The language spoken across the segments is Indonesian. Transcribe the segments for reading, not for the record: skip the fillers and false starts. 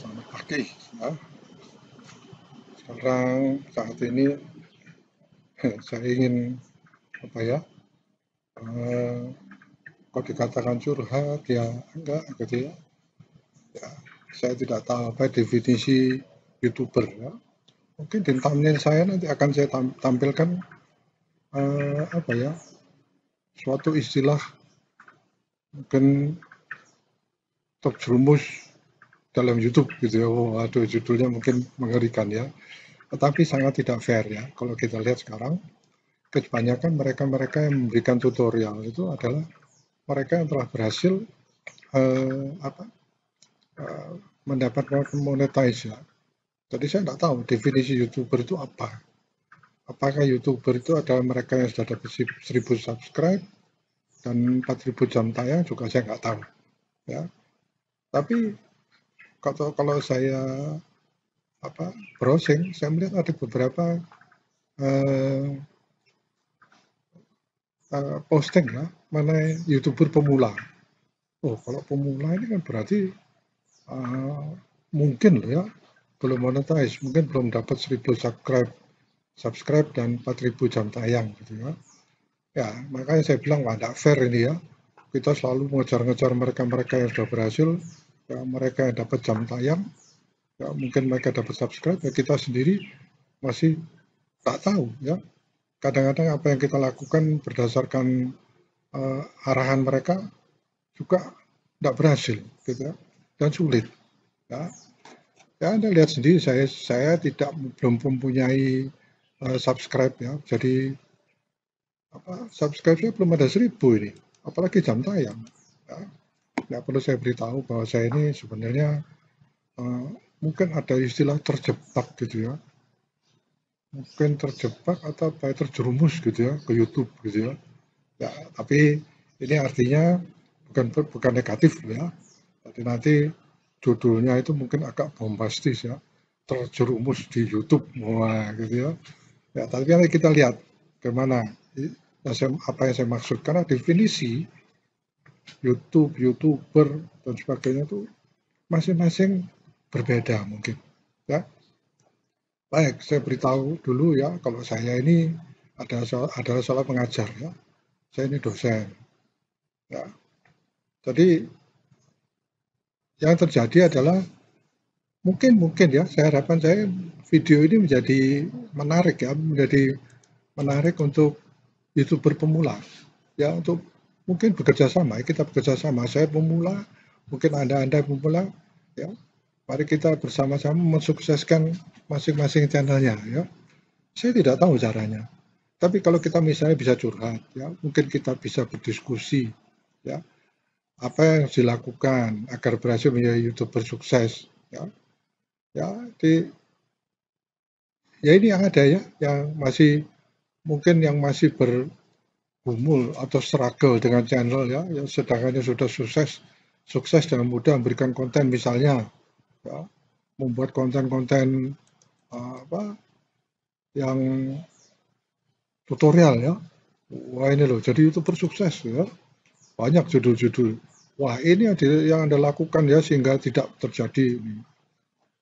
Selamat pagi. Ya. Sekarang saat ini saya ingin apa ya? eh, Kalau dikatakan curhat ya enggak gitu ya. Ya, saya tidak tahu apa definisi YouTuber ya. Mungkin di thumbnail saya nanti akan saya tampilkan apa ya? Suatu istilah mungkin terjerumus dalam YouTube gitu ya. Oh, aduh judulnya mungkin mengerikan ya. Tetapi sangat tidak fair ya. Kalau kita lihat sekarang kebanyakan mereka-mereka yang memberikan tutorial itu adalah mereka yang telah berhasil apa mendapatkan monetize ya. Jadi saya tidak tahu definisi YouTuber itu apa. Apakah YouTuber itu adalah mereka yang sudah dapat 1000 subscribe dan 4000 jam tayang juga saya nggak tahu ya. Tapi kalau saya browsing, saya melihat ada beberapa uh, posting ya mengenai YouTuber pemula. Oh, kalau pemula ini kan berarti uh, mungkin loh ya belum monetize, mungkin belum dapat 1000 subscribe dan 4000 jam tayang gitu ya. Ya, makanya saya bilang wah tidak fair ini ya. Kita selalu mengejar-ngejar mereka-mereka yang sudah berhasil, ya mereka yang dapat jam tayang, ya mungkin mereka dapat subscribe, ya kita sendiri masih tak tahu ya. Kadang-kadang apa yang kita lakukan berdasarkan arahan mereka juga tidak berhasil gitu ya, dan sulit ya. Ya Anda lihat sendiri saya tidak belum mempunyai subscribe ya. Jadi subscribe saya belum ada 1000 ini, apalagi jam tayang. Ya. Nggak perlu saya beritahu bahwa saya ini sebenarnya uh, mungkin ada istilah terjebak gitu ya, mungkin terjebak atau apa terjerumus gitu ya ke YouTube gitu ya. Ya, tapi ini artinya bukan negatif ya. Jadi nanti judulnya itu mungkin agak bombastis ya, terjerumus di YouTube, wah gitu ya. Ya, tapi nanti kita lihat bagaimana apa yang saya maksud karena definisi YouTube, YouTuber dan sebagainya itu masing-masing berbeda mungkin. Ya, baik saya beritahu dulu ya kalau saya ini adalah seorang pengajar ya. Saya ini dosen. Ya, jadi yang terjadi adalah mungkin ya saya harapkan saya video ini menjadi menarik ya, menjadi menarik untuk YouTuber pemula ya untuk mungkin bekerja sama, kita bekerja sama. Saya pemula, mungkin Anda pemula, ya. Mari kita bersama-sama mensukseskan masing-masing channelnya, ya. Saya tidak tahu caranya. Tapi kalau kita misalnya bisa curhat, ya, mungkin kita bisa berdiskusi, ya, apa yang harus dilakukan agar berhasil menjadi YouTuber sukses, ya. Ya, ya ini yang ada ya, yang mungkin yang masih gumul atau struggle dengan channel ya, yang sedangkan sudah sukses dengan mudah memberikan konten misalnya, ya, membuat konten-konten apa yang tutorial ya. Wah ini loh, jadi YouTuber sukses ya. Banyak judul-judul. Wah ini yang Anda lakukan ya sehingga tidak terjadi ini.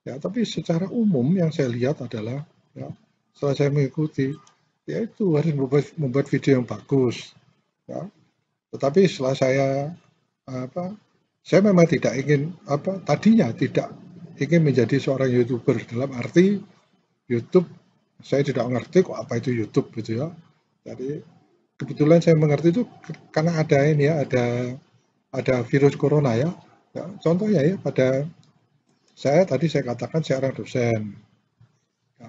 Ya, tapi secara umum yang saya lihat adalah ya, setelah saya mengikuti, yaitu harus membuat video yang bagus. Ya. Tetapi setelah apa saya memang tidak ingin tadinya tidak ingin menjadi seorang YouTuber dalam arti YouTube saya tidak mengerti kok apa itu YouTube gitu ya. Jadi kebetulan saya mengerti itu karena ada ini ya, ada virus corona ya. Ya contohnya ya pada tadi saya katakan saya orang dosen. Ya,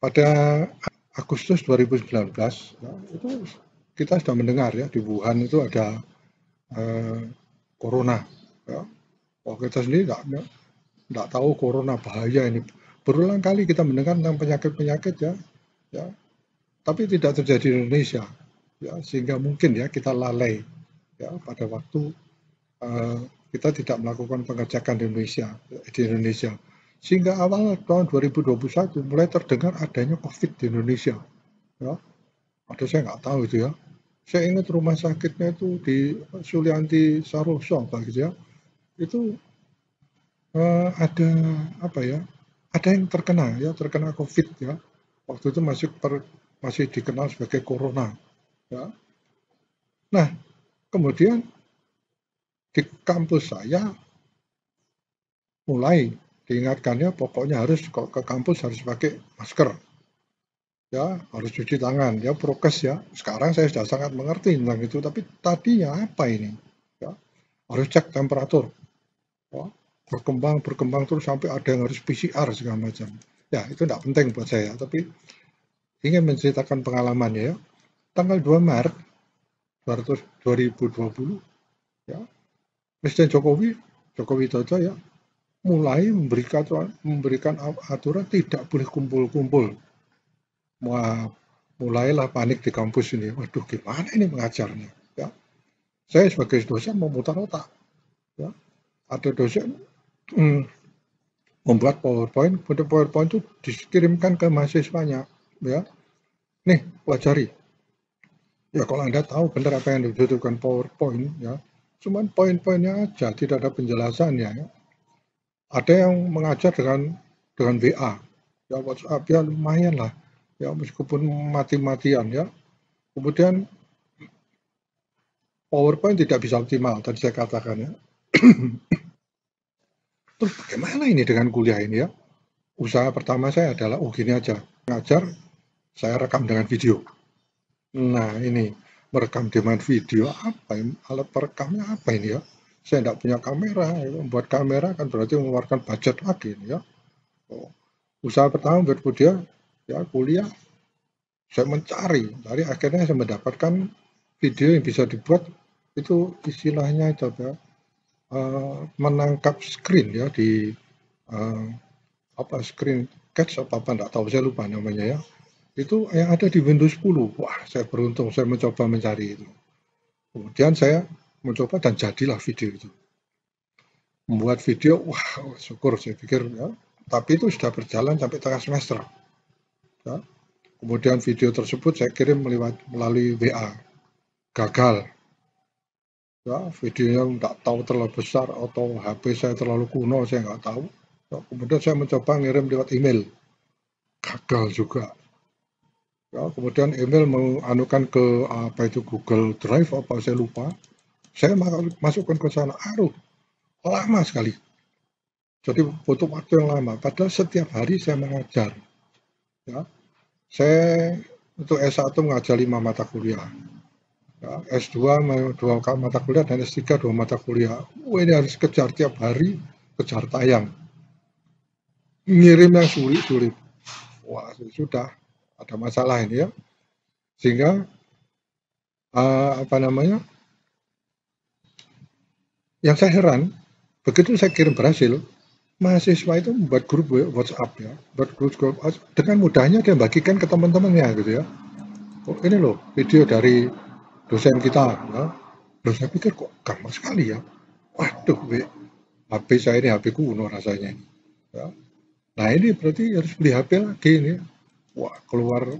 pada Agustus 2019 ya, itu kita sudah mendengar ya di Wuhan itu ada eh, corona. Ya. Oh, kita sendiri nggak tahu corona bahaya ini. Berulang kali kita mendengar tentang penyakit-penyakit ya, ya, tapi tidak terjadi di Indonesia. Ya, sehingga mungkin ya kita lalai ya pada waktu uh, kita tidak melakukan pengecekan di Indonesia. Sehingga awal tahun 2021 mulai terdengar adanya COVID di Indonesia. Ya, ada saya nggak tahu itu ya. Saya ingat rumah sakitnya itu di Sulianti Saroso apa gitu ya. Itu ada apa ya? Ada yang terkena COVID ya. Waktu itu masih dikenal sebagai corona ya. Nah, kemudian di kampus saya mulai diingatkannya pokoknya harus kok ke kampus harus pakai masker ya, harus cuci tangan ya, prokes ya. Sekarang saya sudah sangat mengerti tentang itu, tapi tadinya apa ini ya, harus cek temperatur ya, berkembang terus sampai ada yang harus PCR segala macam ya. Itu tidak penting buat saya, tapi ingin menceritakan pengalamannya ya. Tanggal 2 Maret 2020 ya, Presiden Joko Widodo ya mulai memberikan aturan tidak boleh kumpul-kumpul. Wah, mulailah panik di kampus ini. Waduh, gimana ini mengajarnya? Ya, saya sebagai dosen memutar otak. Ya, ada dosen mm, membuat PowerPoint, kemudian PowerPoint itu dikirimkan ke mahasiswanya. Ya, nih pelajari. Ya, kalau Anda tahu benar apa yang dibutuhkan PowerPoint, ya, cuman poin-poinnya aja, tidak ada penjelasannya. Ya. Ada yang mengajar dengan WA, ya WhatsApp ya lumayan lah, ya meskipun mati-matian ya. Kemudian PowerPoint tidak bisa optimal, tadi saya katakan ya. Terus bagaimana ini dengan kuliah ini ya? Usaha pertama saya adalah, oh gini aja, ngajar, saya rekam dengan video. Nah ini, merekam dengan video apa ini? Alat perekamnya apa ini ya? Saya tidak punya kamera, ya. Membuat kamera kan berarti mengeluarkan budget lagi ini ya. Oh, usaha pertama buat kuliah, ya kuliah, saya mencari, dari akhirnya saya mendapatkan video yang bisa dibuat itu istilahnya itu apa? Menangkap screen ya di uh, apa screen catch apa enggak tahu, saya lupa namanya ya. Itu yang ada di Windows 10. Wah, saya beruntung saya mencoba mencari itu. Kemudian saya mencoba dan jadilah video itu. Membuat video, wah syukur saya pikir ya. Tapi itu sudah berjalan sampai tengah semester. Ya. Kemudian video tersebut saya kirim melalui WA. Gagal. Ya, videonya tidak tahu terlalu besar atau HP saya terlalu kuno, saya nggak tahu. Ya, kemudian saya mencoba ngirim lewat email. Gagal juga. Ya, kemudian email menganukan ke apa itu Google Drive apa saya lupa. Saya masukkan ke sana. Aduh, lama sekali. Jadi butuh waktu yang lama. Padahal setiap hari saya mengajar. Ya, saya untuk S1 mengajar 5 mata kuliah. Ya, S2 2 mata kuliah dan S3 2 mata kuliah. Ini harus kejar tiap hari, kejar tayang. Ngirim yang sulit-sulit. Wah, sudah ada masalah ini ya. Sehingga apa namanya? Yang saya heran, begitu saya kirim berhasil, mahasiswa itu membuat grup WhatsApp ya, buat grup dengan mudahnya dia bagikan ke teman-temannya gitu ya. Oh, ini loh video dari dosen kita ya. Loh, saya pikir kok gampang sekali ya. Waduh, HP saya ini HP kuno rasanya ini. Ya. Nah ini berarti harus beli HP lagi ini. Wah, keluar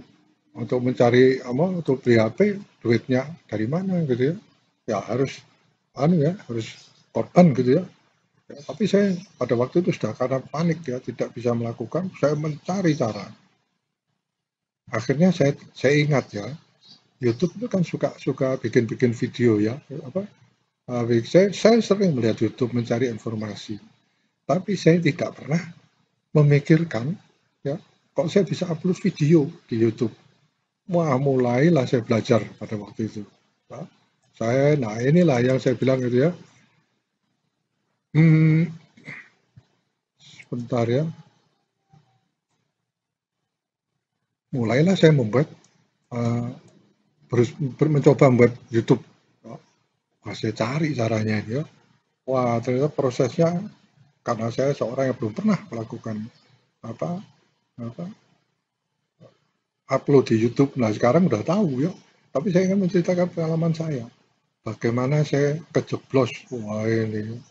untuk mencari apa, untuk beli HP, duitnya dari mana gitu ya. Ya harus harus korban gitu ya. Ya, tapi saya pada waktu itu sudah karena panik ya, tidak bisa melakukan, saya mencari cara. Akhirnya saya ingat ya, YouTube itu kan suka suka bikin-bikin video ya, apa? Saya sering melihat YouTube mencari informasi, tapi saya tidak pernah memikirkan ya, kok saya bisa upload video di YouTube. Wah, mulailah saya belajar pada waktu itu. Nah, nah inilah yang saya bilang gitu ya. Hmm, sebentar ya. Mulailah saya membuat uh, mencoba membuat YouTube. Wah, saya cari caranya ini ya. Wah, ternyata prosesnya karena saya seorang yang belum pernah melakukan apa apa upload di YouTube. Nah, sekarang udah tahu ya. Tapi saya ingin menceritakan pengalaman saya. Bagaimana saya kejeblos. Wah, ini.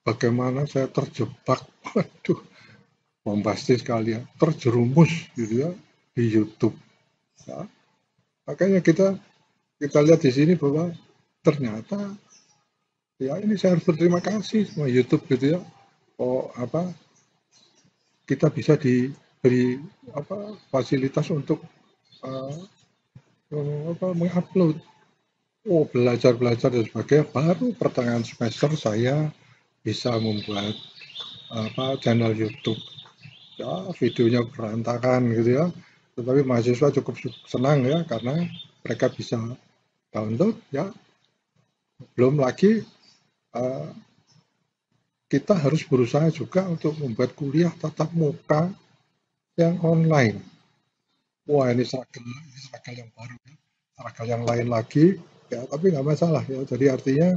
Bagaimana saya terjebak. Waduh, bombastis sekali ya. Terjerumus gitu ya di YouTube. Ya. Makanya kita lihat di sini bahwa ternyata ya ini saya harus berterima kasih sama YouTube gitu ya. kita bisa diberi fasilitas untuk uh, mengupload, belajar dan sebagainya. Baru pertengahan semester saya bisa membuat channel YouTube. Ya, videonya berantakan gitu ya. Tetapi mahasiswa cukup senang ya karena mereka bisa download ya. Belum lagi uh, kita harus berusaha juga untuk membuat kuliah tatap muka yang online. Wah, ini struggle yang baru ya. Struggle yang lain lagi ya, tapi nggak masalah ya. Jadi artinya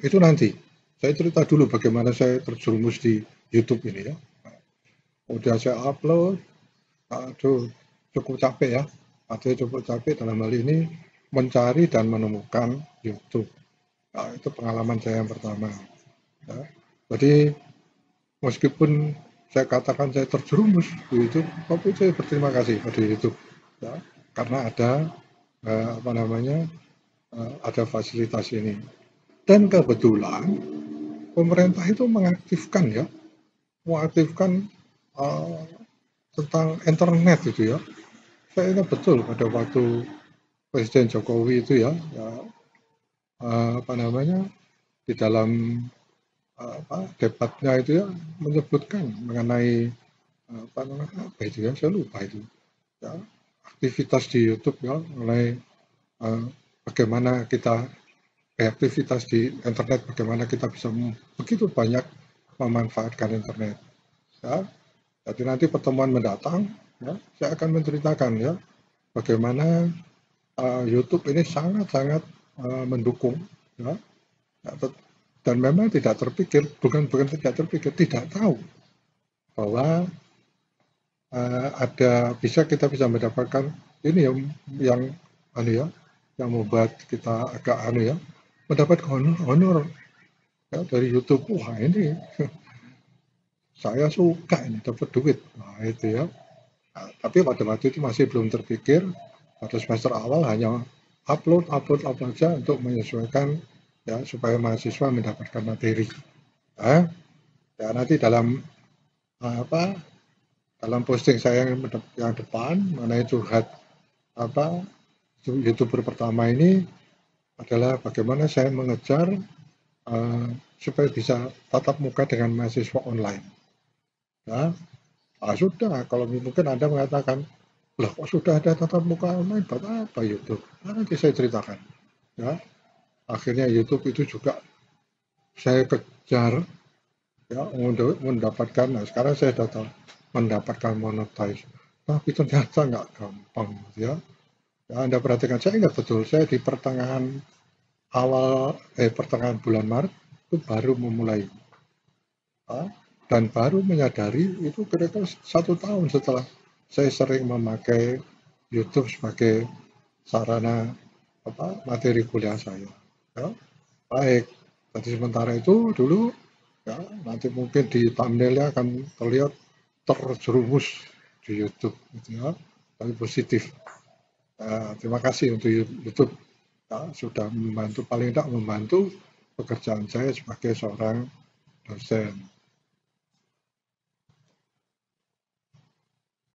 itu nanti. Saya cerita dulu bagaimana saya terjerumus di YouTube ini ya. Udah saya upload, aduh cukup capek ya. Artinya cukup capek dalam hal ini mencari dan menemukan YouTube. Nah, itu pengalaman saya yang pertama. Ya. Jadi meskipun saya katakan saya terjerumus di YouTube, tapi saya berterima kasih pada YouTube. Ya. Karena ada ada fasilitas ini. Dan kebetulan pemerintah itu mengaktifkan uh, tentang internet itu ya. Saya ingat betul pada waktu Presiden Jokowi itu ya, di dalam debatnya itu ya menyebutkan mengenai apa itu ya, saya lupa itu ya, aktivitas di YouTube ya, mengenai bagaimana kita aktivitas di internet, bagaimana kita bisa begitu banyak memanfaatkan internet ya. Jadi nanti pertemuan mendatang ya, saya akan menceritakan ya bagaimana YouTube ini sangat-sangat mendukung ya. Dan memang tidak terpikir, bukan tidak terpikir, tidak tahu bahwa kita bisa mendapatkan ini yang anu ya, yang membuat kita agak anu ya, mendapat honor ya, dari YouTube. Wah, ini saya suka ini dapat duit. Nah, itu ya. Nah, tapi pada waktu itu masih belum terpikir. Pada semester awal hanya upload saja untuk menyesuaikan ya supaya mahasiswa mendapatkan materi. Ya, ya nanti dalam dalam posting saya yang depan mengenai curhat YouTuber pertama ini adalah bagaimana saya mengejar supaya bisa tatap muka dengan mahasiswa online. Ya, sudah, kalau mungkin Anda mengatakan, lah kok sudah ada tatap muka online, buat apa YouTube? Nanti saya ceritakan. Ya, akhirnya YouTube itu juga saya kejar ya untuk mendapatkan. Nah, sekarang saya sudah mendapatkan monetize, tapi ternyata nggak gampang ya. Ya, Anda perhatikan, saya ingat betul, saya di pertengahan bulan Maret itu baru memulai dan baru menyadari itu kira-kira 1 tahun setelah saya sering memakai YouTube sebagai sarana materi kuliah saya. Ya, baik. Jadi sementara itu dulu ya nanti mungkin di thumbnailnya akan terlihat terjerumus di YouTube gitu ya, tapi positif. Terima kasih untuk YouTube ya, sudah membantu, paling tidak membantu pekerjaan saya sebagai seorang dosen.